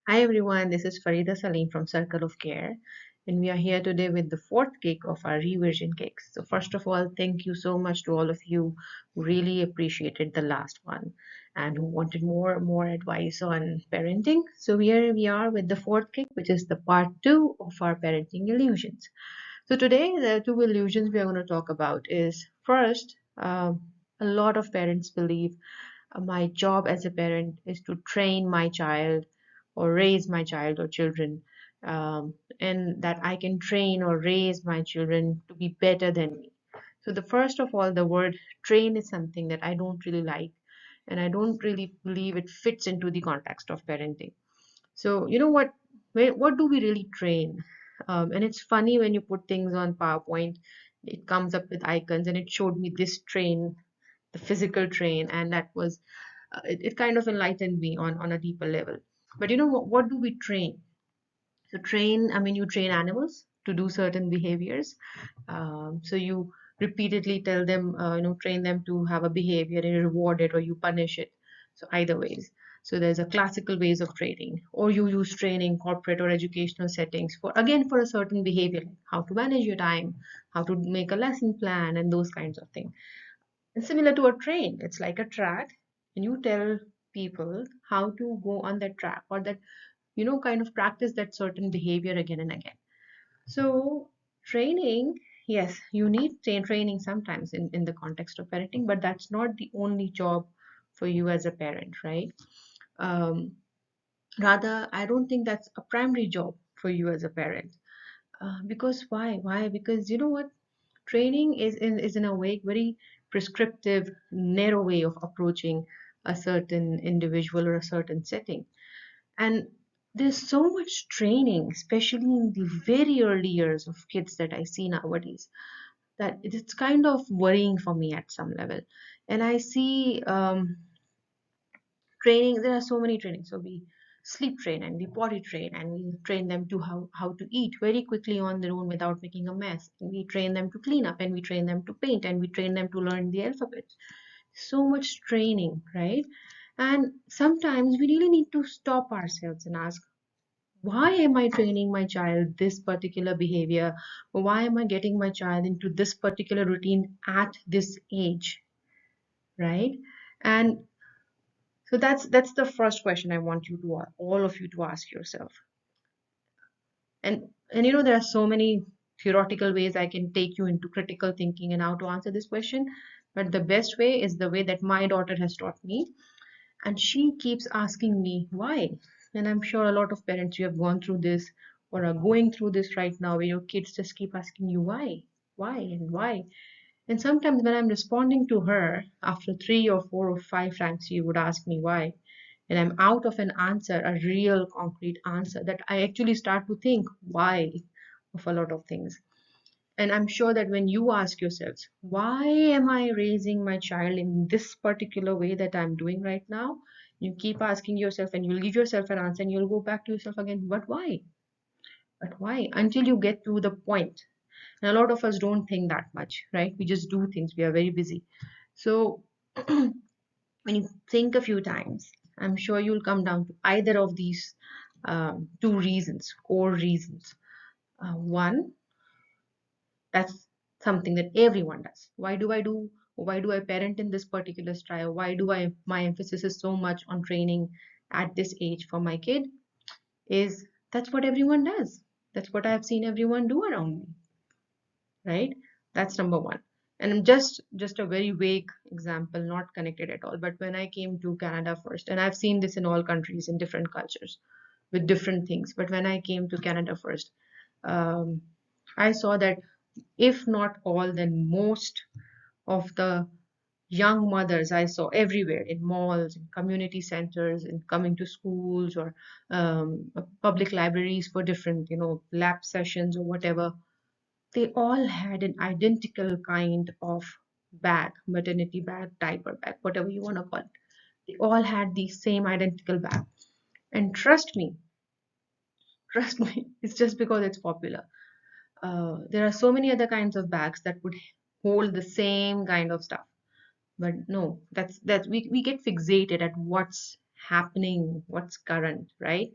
Hi everyone, this is Farida Salim from Circle of Care, and we are here today with the fourth cake of our revision cakes. So, first of all, thank you so much to all of you who really appreciated the last one and who wanted more advice on parenting. So, here we are with the fourth cake, which is the part two of our parenting illusions. So, today, the two illusions we are going to talk about is first, a lot of parents believe my job as a parent is to train my child or raise my child or children, and that I can train or raise my children to be better than me. So, the first of all, the word train is something that I don't really like, and I don't really believe it fits into the context of parenting. So, you know what? What do we really train? And it's funny when you put things on PowerPoint, it comes up with icons, and it showed me this train, the physical train, and that was it kind of enlightened me on a deeper level. But you know what do we train? So train, I mean, you train animals to do certain behaviors. So you repeatedly tell them, train them to have a behavior and you reward it or you punish it. So either ways. So there's a classical ways of training, or you use training, corporate or educational settings for again for a certain behavior, like how to manage your time, how to make a lesson plan, and those kinds of things. It's similar to a train. It's like a track, and you tell people how to go on that track or that, kind of practice that certain behavior again and again. So, training, yes, you need training sometimes in the context of parenting, but that's not the only job for you as a parent, right? Um, Rather, I don't think that's a primary job for you as a parent. Because why? Why? Because you know what? Training is in a way very prescriptive, narrow way of approaching a certain individual or a certain setting. And there's so much training, especially in the very early years of kids that I see nowadays, that it's kind of worrying for me at some level. And I see training, there are so many trainings. So we sleep train and we potty train and we train them to how to eat very quickly on their own without making a mess. And we train them to clean up and we train them to paint and we train them to learn the alphabet. So much training, right? And sometimes we really need to stop ourselves and ask, why am I training my child this particular behavior? Why am I getting my child into this particular routine at this age, right? And so that's the first question I want you to all of you to ask yourself. And there are so many theoretical ways I can take you into critical thinking and how to answer this question, but the best way is the way that my daughter has taught me, and she keeps asking me why. And I'm sure a lot of parents, you have gone through this or are going through this right now, where your kids just keep asking you why and why. And sometimes when I'm responding to her after three or four or five times she would ask me why, and I'm out of an answer, a real concrete answer, that I actually start to think why of a lot of things. And I'm sure that when you ask yourselves, why am I raising my child in this particular way that I'm doing right now? You keep asking yourself and you'll give yourself an answer and you'll go back to yourself again, but why? But why? Until you get to the point. And a lot of us don't think that much, right? We just do things. We are very busy. So when you think a few times, I'm sure you'll come down to either of these two reasons, core reasons. One, that's something that everyone does. Why do I parent in this particular style? Why do I my emphasis is so much on training at this age for my kid? Is that's what everyone does. That's what I've seen everyone do around me, right? That's number one. And just a very vague example, not connected at all. But when I came to Canada first, and I've seen this in all countries in different cultures with different things. But when I came to Canada first, um, I saw that if not all, then most of the young mothers I saw everywhere in malls, in community centers, in coming to schools or public libraries for different, lab sessions or whatever. They all had an identical kind of bag, maternity bag, diaper bag, whatever you want to call it. They all had the same identical bag. And trust me, it's just because it's popular. There are so many other kinds of bags that would hold the same kind of stuff. But no, we get fixated at what's happening, what's current, right?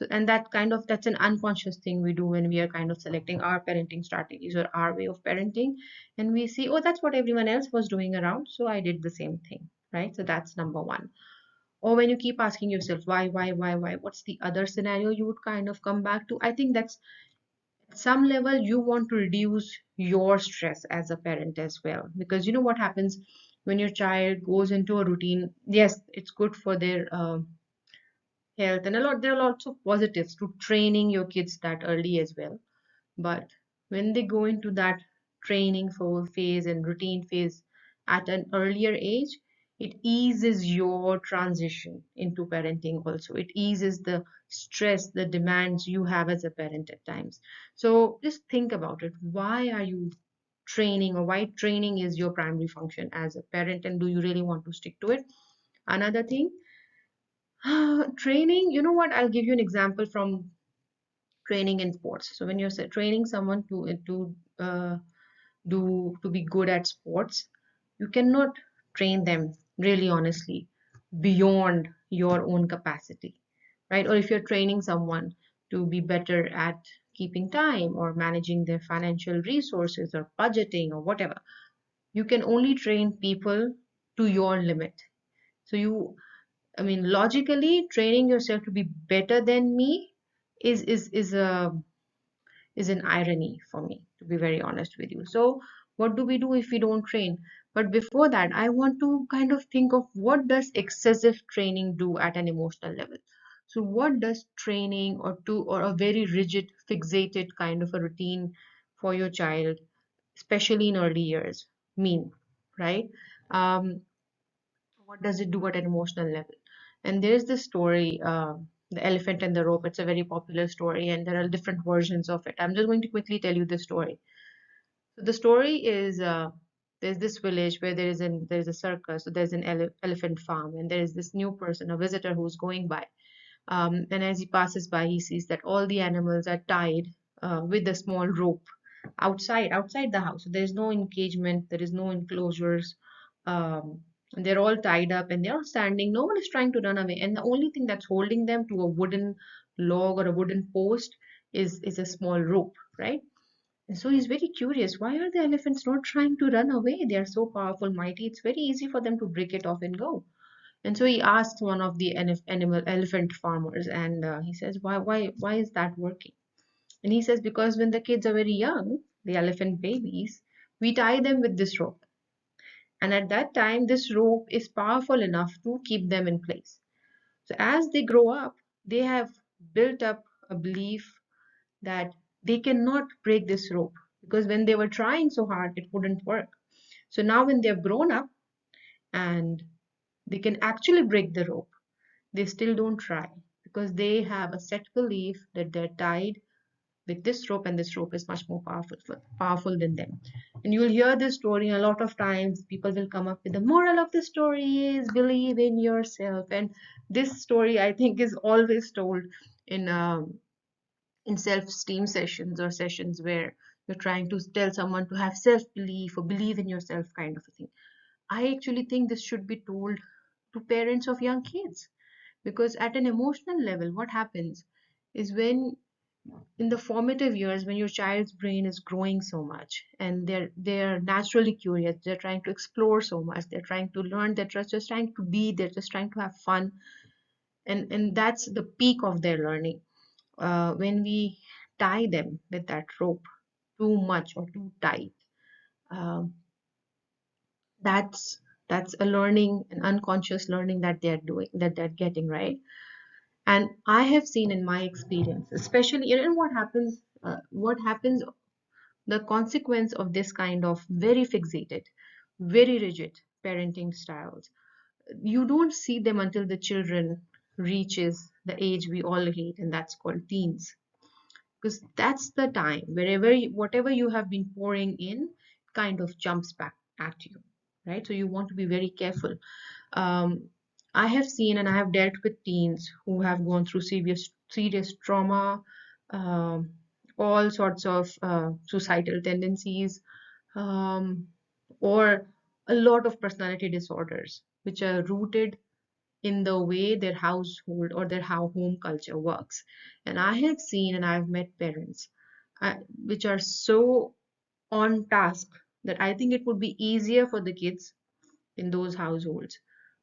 So, and that's an unconscious thing we do when we are kind of selecting our parenting strategies or our way of parenting, and we see, oh, that's what everyone else was doing around, so I did the same thing, right? So that's number one. Or when you keep asking yourself why, what's the other scenario you would kind of come back to? I think that's at some level you want to reduce your stress as a parent as well, because you know what happens when your child goes into a routine. Yes, it's good for their health, and a lot there are lots of positives to training your kids that early as well. But when they go into that training for phase and routine phase at an earlier age, it eases your transition into parenting also. It eases the stress, the demands you have as a parent at times. So just think about it. Why are you training, or why training is your primary function as a parent, and do you really want to stick to it? Another thing, training, you know what? I'll give you an example from training in sports. So when you're training someone to be good at sports, you cannot train them really honestly beyond your own capacity, right? Or if you're training someone to be better at keeping time or managing their financial resources or budgeting or whatever, you can only train people to your limit. So I mean, logically, training yourself to be better than me is is an irony for me, to be very honest with you. So, what do we do if we don't train? But before that, I want to kind of think of what does excessive training do at an emotional level. So, what does training or a very rigid, fixated kind of a routine for your child, especially in early years, mean, right? Um, what does it do at an emotional level? And there's this story, The Elephant and the Rope. It's a very popular story, and there are different versions of it. I'm just going to quickly tell you the story. So the story is, there's this village where there's a circus. So there's an elephant farm, and there is this new person, a visitor who's going by. And as he passes by, he sees that all the animals are tied with a small rope outside the house. So there's no engagement, there is no enclosures. And they're all tied up and they're all standing. No one is trying to run away. And the only thing that's holding them to a wooden log or a wooden post is a small rope, right? And so he's very curious. Why are the elephants not trying to run away? They are so powerful, mighty. It's very easy for them to break it off and go. And so he asked one of the elephant farmers, and he says, why is that working? And he says, because when the kids are very young, the elephant babies, we tie them with this rope. And at that time, this rope is powerful enough to keep them in place. So as they grow up, they have built up a belief that they cannot break this rope, because when they were trying so hard, it wouldn't work. So now when they've grown up and they can actually break the rope, they still don't try, because they have a set belief that they're tied with this rope, and this rope is much more powerful than them. And you'll hear this story a lot of times. People will come up with the moral of the story is believe in yourself. And this story, I think, is always told in in self-esteem sessions or sessions where you're trying to tell someone to have self-belief or believe in yourself, kind of a thing. I actually think this should be told to parents of young kids, because at an emotional level, what happens is when in the formative years, when your child's brain is growing so much and they're naturally curious, they're trying to explore so much, they're trying to learn, they're just trying to be, they're just trying to have fun, and that's the peak of their learning. When we tie them with that rope too much or too tight, um, that's that's a learning, an unconscious learning that they're doing, that they're getting, right? And I have seen in my experience, especially, what happens, the consequence of this kind of very fixated, very rigid parenting styles, you don't see them until the children reaches the age we all hate, and that's called teens. Because that's the time wherever whatever you have been pouring in kind of jumps back at you, right? So you want to be very careful. um, I have seen and I have dealt with teens who have gone through serious trauma, um, all sorts of suicidal tendencies, um, or a lot of personality disorders which are rooted in the way their household or their home culture works. And I have seen and I've met parents which are so on task that I think it would be easier for the kids in those households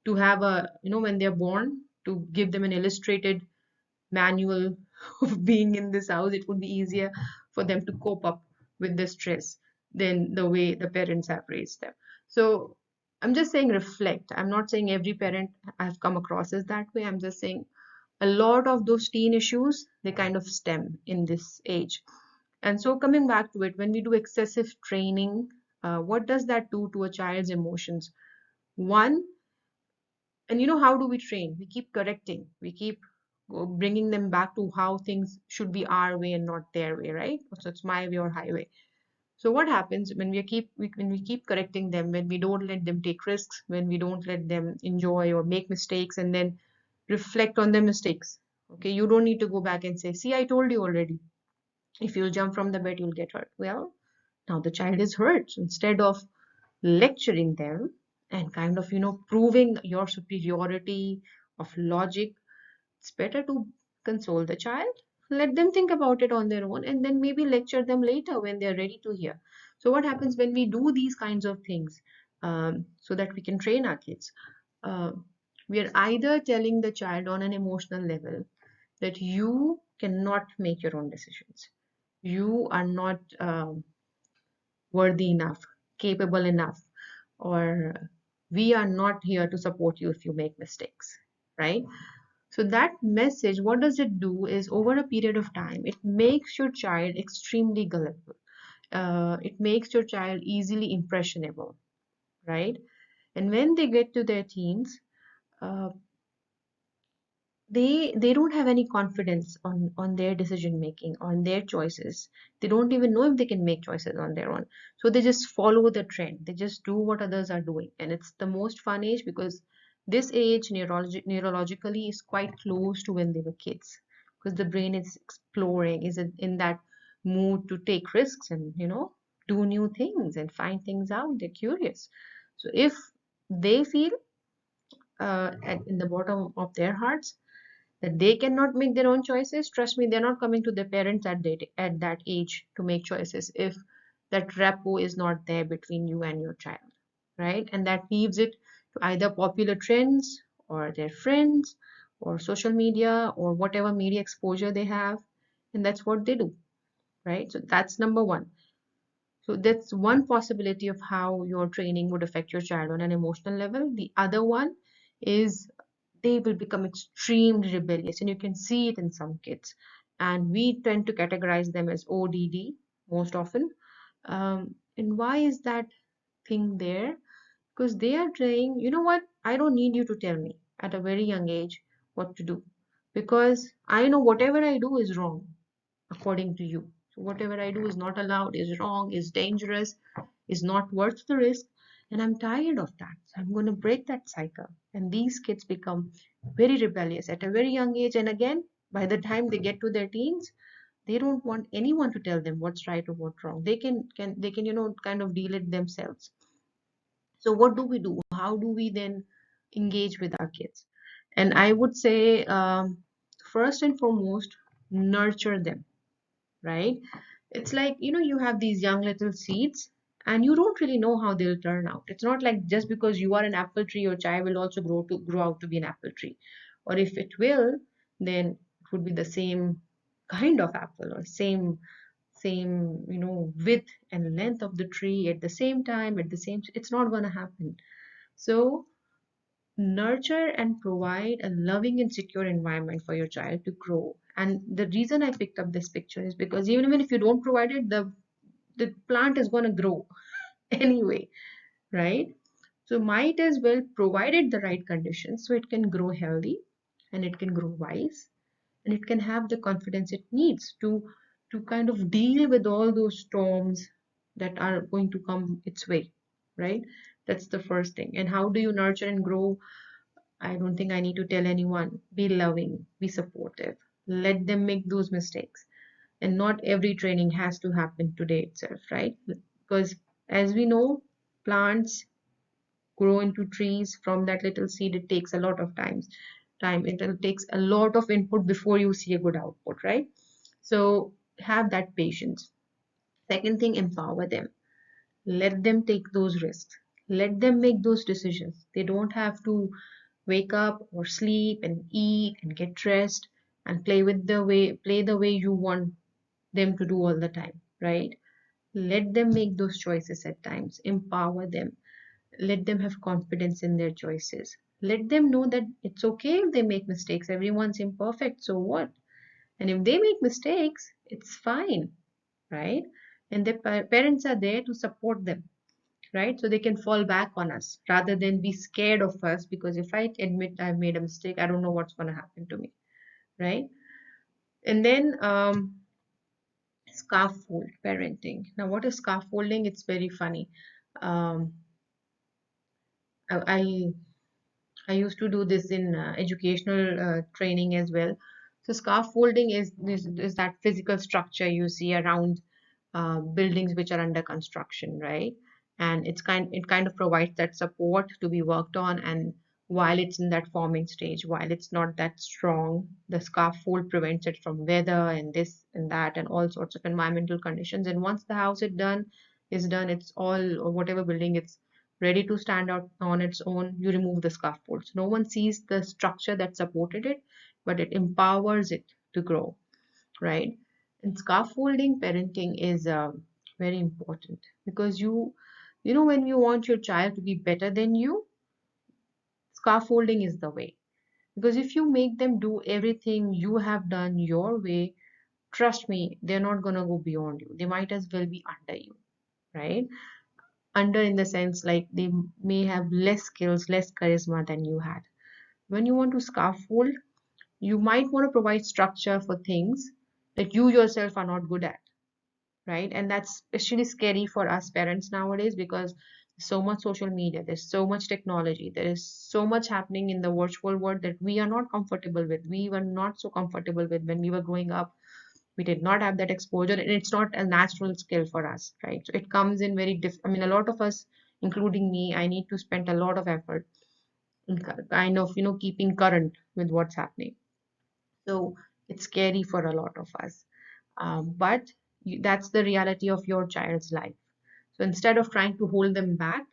to have a, when they're born, to give them an illustrated manual of being in this house. It would be easier for them to cope up with the stress than the way the parents have raised them. So I'm just saying reflect. I'm not saying every parent I've come across is that way. I'm just saying a lot of those teen issues, they kind of stem in this age. And so coming back to it, when we do excessive training, what does that do to a child's emotions? One, and how do we train? We keep correcting. We keep bringing them back to how things should be our way and not their way, right? So it's my way or highway. So what happens when when we keep correcting them, when we don't let them take risks, when we don't let them enjoy or make mistakes and then reflect on their mistakes? Okay, you don't need to go back and say, "See, I told you already. If you jump from the bed, you'll get hurt." Well, now the child is hurt. So instead of lecturing them and kind of, proving your superiority of logic, it's better to console the child, let them think about it on their own, and then maybe lecture them later when they're ready to hear. So what happens when we do these kinds of things, so that we can train our kids? Uh, we are either telling the child on an emotional level that you cannot make your own decisions. You are not worthy enough, capable enough, or we are not here to support you if you make mistakes, right? So that message, what does it do is over a period of time, it makes your child extremely gullible. It makes your child easily impressionable, right? And when they get to their teens, uh, they don't have any confidence on their decision making, on their choices. They don't even know if they can make choices on their own. So they just follow the trend. They just do what others are doing. And it's the most fun age because this age neurologically is quite close to when they were kids, because the brain is exploring, is in that mood to take risks and do new things and find things out. They're curious. So if they feel in the bottom of their hearts that they cannot make their own choices, trust me, they're not coming to their parents at that age to make choices if that rapport is not there between you and your child, right? And that leaves it to either popular trends or their friends or social media or whatever media exposure they have, and that's what they do, right? So that's number one. So that's one possibility of how your training would affect your child on an emotional level. The other one is they will become extremely rebellious, and you can see it in some kids. And we tend to categorize them as ODD most often. And why is that thing there? Because they are saying, you know what, I don't need you to tell me at a very young age what to do, because I know whatever I do is wrong according to you. So whatever I do is not allowed, is wrong, is dangerous, is not worth the risk. And I'm tired of that. So I'm going to break that cycle. And these kids become very rebellious at a very young age. And again, by the time they get to their teens, they don't want anyone to tell them what's right or what's wrong. They can kind of deal it themselves. So what do we do? How do we then engage with our kids? And I would say, first and foremost, nurture them, right? It's like, you have these young little seeds and you don't really know how they'll turn out. It's not like just because you are an apple tree, your child will also grow out to be an apple tree. Or if it will, then it would be the same kind of apple or same width and length of the tree at the same time, at the same, it's not going to happen. So nurture and provide a loving and secure environment for your child to grow. And the reason I picked up this picture is because even if you don't provide it, the plant is going to grow anyway, right? So might as well provide it the right conditions so it can grow healthy and it can grow wise and it can have the confidence it needs to kind of deal with all those storms that are going to come its way, right? That's the first thing. And how do you nurture and grow? I don't think I need to tell anyone. Be loving, be supportive, let them make those mistakes. And not every training has to happen today itself, right? Because as we know, plants grow into trees from that little seed, it takes a lot of time. It takes a lot of input before you see a good output, right? So have that patience. Second thing, empower them. Let them take those risks. Let them make those decisions. They don't have to wake up or sleep and eat and get dressed and play the way you want them to do all the time, right? Let them make those choices at times. Empower them. Let them have confidence in their choices. Let them know that it's okay if they make mistakes. Everyone's imperfect, so what? And if they make mistakes, it's fine, right? And their parents are there to support them, right? So they can fall back on us rather than be scared of us, because if I admit I've made a mistake, I don't know what's going to happen to me, right? And then scaffold parenting. Now, what is scaffolding? It's very funny. Um, I I used to do this in educational training as well. So scaffolding is that physical structure you see around buildings which are under construction, right? And it kind of provides that support to be worked on. And while it's in that forming stage, while it's not that strong, the scaffold prevents it from weather and this and that and all sorts of environmental conditions. And once the house is done, it's all, or whatever building it's ready to stand out on its own, you remove the scaffold. So no one sees the structure that supported it, but it empowers it to grow, right? And scaffolding parenting is very important, because you know, when you want your child to be better than you, scaffolding is the way. Because if you make them do everything you have done your way, trust me, they're not going to go beyond you. They might as well be under you, right? Under in the sense like they may have less skills, less charisma than you had. When you want to scaffold, you might want to provide structure for things that you yourself are not good at, right? And that's especially scary for us parents nowadays, because so much social media, there's so much technology, there is so much happening in the virtual world that we are not comfortable with. We were not so comfortable with when we were growing up. We did not have that exposure, and it's not a natural skill for us, right? So it comes in very I mean, a lot of us, including me, I need to spend a lot of effort in kind of, you know, keeping current with what's happening. So it's scary for a lot of us. But that's the reality of your child's life. So instead of trying to hold them back,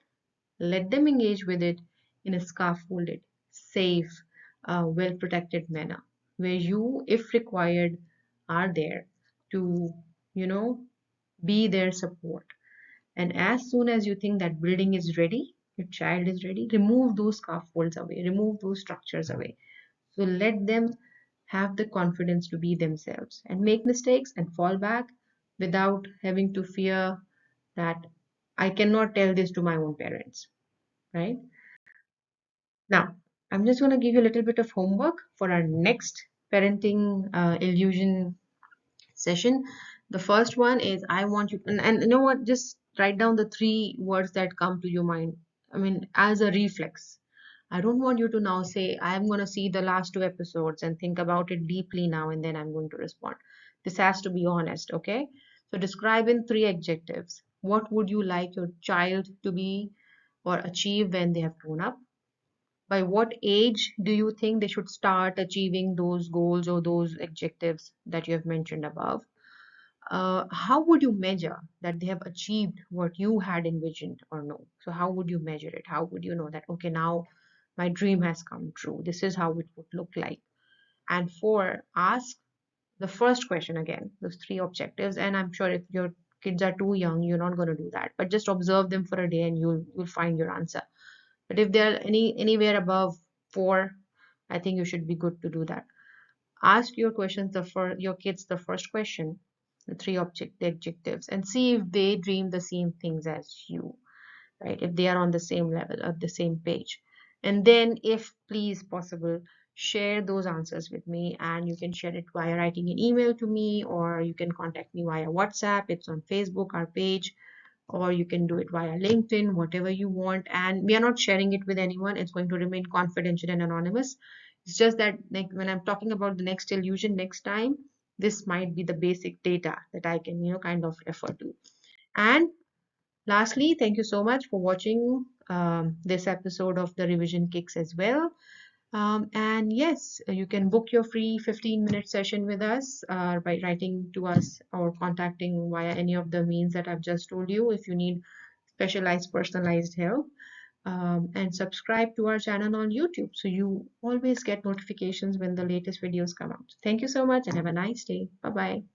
let them engage with it in a scaffolded, safe, well protected manner, where you, if required, are there to, you know, be their support. And as soon as you think that building is ready, your child is ready, remove those scaffolds away, remove those structures away. So let them have the confidence to be themselves and make mistakes and fall back without having to fear that I cannot tell this to my own parents, right? Now, I'm just going to give you a little bit of homework for our next parenting illusion session. The first one is I want you, and you know what, just write down the three words that come to your mind. I mean, as a reflex. I don't want you to now say, I'm going to see the last two episodes and think about it deeply now and then I'm going to respond. This has to be honest, okay? So describe in three adjectives. What would you like your child to be or achieve when they have grown up? By what age do you think they should start achieving those goals or those objectives that you have mentioned above? How would you measure that they have achieved what you had envisioned or no? So how would you measure it? How would you know that, okay, now my dream has come true? This is how it would look like. And four, ask the first question again, those three objectives. And I'm sure if your kids are too young, you're not going to do that. But just observe them for a day and you'll find your answer. But if they're anywhere above four, I think you should be good to do that. Ask your questions your kids the first question, the three objectives, and see if they dream the same things as you, right? If they are on the same level, at the same page. And then, if please possible, share those answers with me, and you can share it via writing an email to me, or you can contact me via WhatsApp. It's on Facebook, our page, or you can do it via LinkedIn, whatever you want. And we are not sharing it with anyone. It's going to remain confidential and anonymous. It's just that, like, when I'm talking about the next illusion next time, this might be the basic data that I can, you know, kind of refer to. And lastly, thank you so much for watching this episode of the Revision Kicks as well. And yes, you can book your free 15-minute session with us by writing to us or contacting via any of the means that I've just told you if you need specialized, personalized help. And subscribe to our channel on YouTube so you always get notifications when the latest videos come out. Thank you so much and have a nice day. Bye bye.